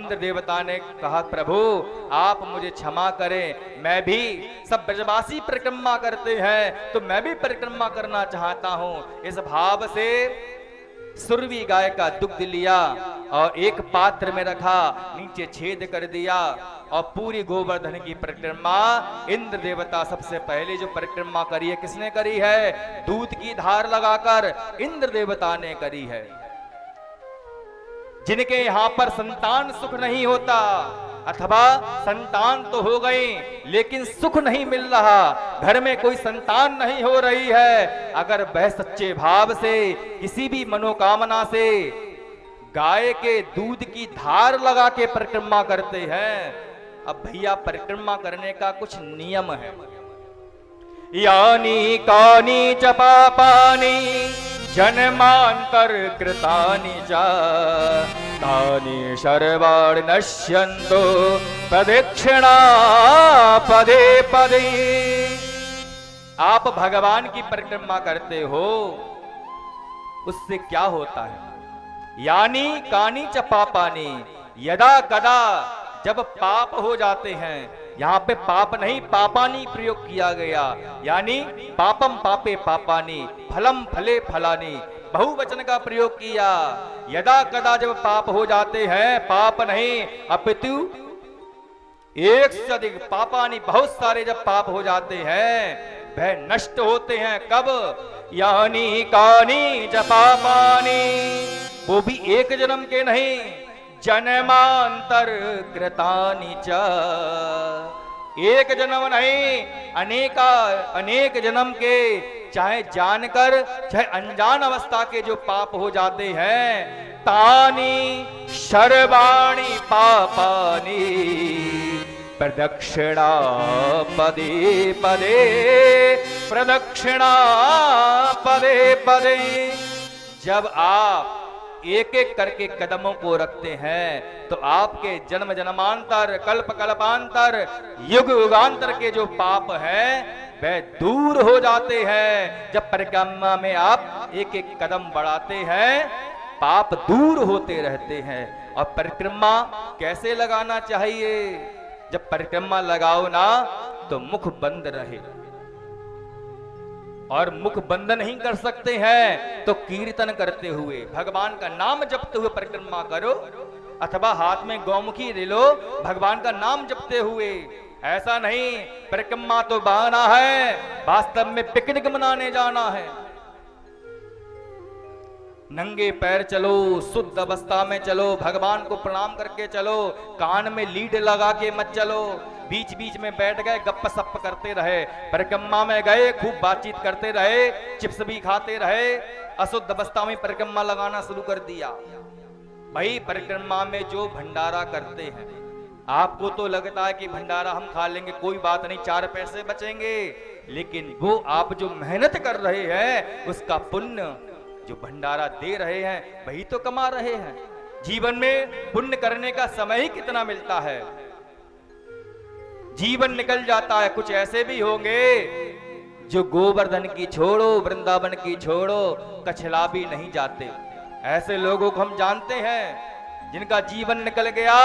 इंद्र देवता ने कहा प्रभु आप मुझे क्षमा करें, मैं भी, सब ब्रजवासी परिक्रमा करते हैं तो मैं भी परिक्रमा करना चाहता हूं। इस भाव से सुरवी गाय का दुग्ध लिया और एक पात्र में रखा, नीचे छेद कर दिया और पूरी गोवर्धन की परिक्रमा इंद्र देवता सबसे पहले जो परिक्रमा करी है किसने करी है? दूध की धार लगाकर इंद्र देवता ने करी है। जिनके यहां पर संतान सुख नहीं होता अथवा संतान तो हो गई लेकिन सुख नहीं मिल रहा, घर में कोई संतान नहीं हो रही है, अगर वह सच्चे भाव से किसी भी मनोकामना से गाय के दूध की धार लगा के परिक्रमा करते हैं। अब भैया परिक्रमा करने का कुछ नियम है। यानी कानी च पापानि जन्मांतर कृतानि च तानि सर्वाणि नश्यन्तो प्रदक्षिणा पदे पदे। आप भगवान की परिक्रमा करते हो, उससे क्या होता है? यानी कानी च पापानि, यदा कदा जब पाप हो जाते हैं, यहां पे पाप नहीं पापानी प्रयोग किया गया, यानी पापम पापे पापानी फलम फले फलानी, बहुवचन का प्रयोग किया। यदा कदा जब पाप हो जाते हैं, पाप नहीं अपितु एक से अधिक पापानी, बहुत सारे जब पाप हो जाते हैं वह नष्ट होते हैं। कब? यानी कानी च पापानी, वो भी एक जन्म के नहीं, जन्मांतर कृतानि च, एक जन्म नहीं अनेक जन्म के, चाहे जानकर चाहे अनजान अवस्था के जो पाप हो जाते हैं, तानि सर्वाणि पापानि प्रदक्षिणा पदे पदे, प्रदक्षिणा पदे पदे। जब आप एक एक करके कदमों को रखते हैं तो आपके जन्म जन्मांतर कल्प कल्पांतर युग युगांतर के जो पाप हैं वह दूर हो जाते हैं। जब परिक्रमा में आप एक एक कदम बढ़ाते हैं पाप दूर होते रहते हैं। और परिक्रमा कैसे लगाना चाहिए? जब परिक्रमा लगाओ ना तो मुख बंद रहे, और मुख बंद नहीं कर सकते हैं तो कीर्तन करते हुए भगवान का नाम जपते हुए परिक्रमा करो, अथवा हाथ में गौमुखी ले लो, भगवान का नाम जपते हुए। ऐसा नहीं परिक्रमा तो बहाना है, वास्तव में पिकनिक मनाने जाना है। नंगे पैर चलो, शुद्ध अवस्था में चलो, भगवान को प्रणाम करके चलो, कान में लीड लगा के मत चलो, बीच बीच में बैठ गए गप्प सप्प करते रहे, परिक्रमा में गए खूब बातचीत करते रहे, चिप्स भी खाते रहे, अशुद्ध अवस्था में परिक्रमा लगाना शुरू कर दिया। भाई परिक्रमा में जो भंडारा करते हैं, आपको तो लगता है कि भंडारा हम खा लेंगे कोई बात नहीं, 4 पैसे बचेंगे, लेकिन वो आप जो मेहनत कर रहे हैं उसका पुण्य जो भंडारा दे रहे हैं वही तो कमा रहे हैं। जीवन में पुण्य करने का समय ही कितना मिलता है, जीवन निकल जाता है। कुछ ऐसे भी होंगे जो गोवर्धन की छोड़ो, वृंदावन की छोड़ो, कछला भी नहीं जाते। ऐसे लोगों को हम जानते हैं जिनका जीवन निकल गया,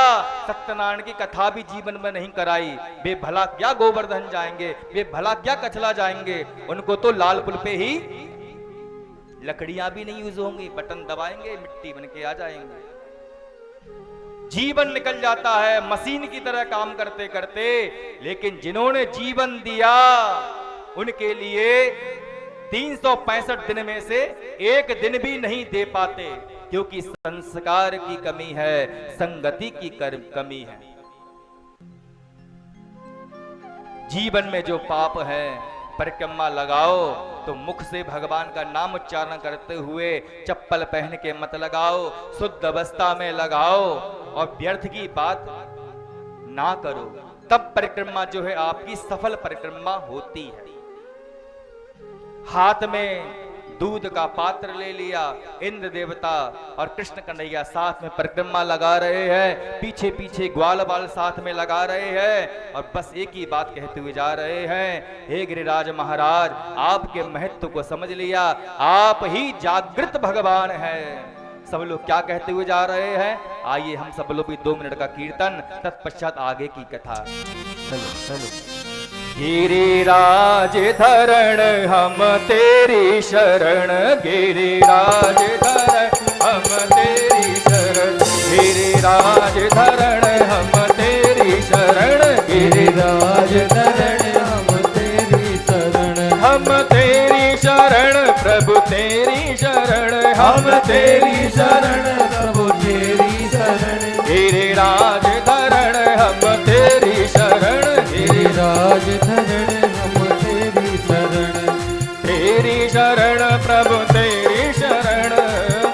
सत्यनारायण की कथा भी जीवन में नहीं कराई, वे भला क्या गोवर्धन जाएंगे, वे भला क्या कछला जाएंगे, उनको तो लाल पुल पे ही लकड़ियां भी नहीं यूज होंगी, बटन दबाएंगे मिट्टी बन के आ जाएंगे। जीवन निकल जाता है मशीन की तरह काम करते करते, लेकिन जिन्होंने जीवन दिया उनके लिए 365 दिन में से एक दिन भी नहीं दे पाते, क्योंकि संस्कार की कमी है, संगति की कमी है। जीवन में जो पाप है, परिक्रमा लगाओ तो मुख से भगवान का नाम उच्चारण करते हुए, चप्पल पहन के मत लगाओ, शुद्ध अवस्था में लगाओ और व्यर्थ की बात ना करो, तब परिक्रमा जो है आपकी सफल परिक्रमा होती है। हाथ में दूध का पात्र ले लिया, इंद्र देवता और कृष्ण कन्हैया साथ में परिक्रमा लगा रहे हैं, पीछे पीछे ग्वाल बाल साथ में लगा रहे हैं और बस एक ही बात कहते हुए जा रहे हैं, हे गिरिराज महाराज आपके महत्व को समझ लिया, आप ही जागृत भगवान हैं, सब लोग क्या कहते हुए जा रहे हैं, आइए हम सब लोग भी 2 मिनट का कीर्तन, तत्पश्चात आगे की कथा। चलो चलो। गिरिराज धरण हम तेरी शरण, गिरिराज धरण हम तेरी शरण, गिरिराज धरण हम तेरी शरण, गिरिराज धरण हम तेरी शरण, हम तेरी शरण प्रभु तेरी शरण, हम तेरी शरण प्रभु तेरी शरण, गिरिराज धरण हम तेरी शरण, गिरिराज धरण हम तेरी शरण, तेरी शरण प्रभु तेरी शरण,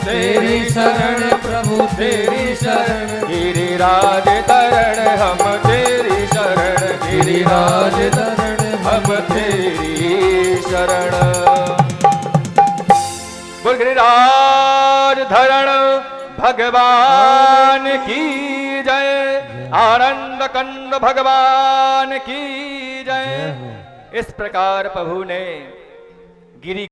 तेरी शरण प्रभु तेरी शरण, गिरिराज धरण हम तेरी शरण, गिरिराज धरण हम तेरी शरण। बोल गिरिराज धरण भगवान की जय, आनंद कंद भगवान की जय। इस प्रकार प्रभु ने गिरि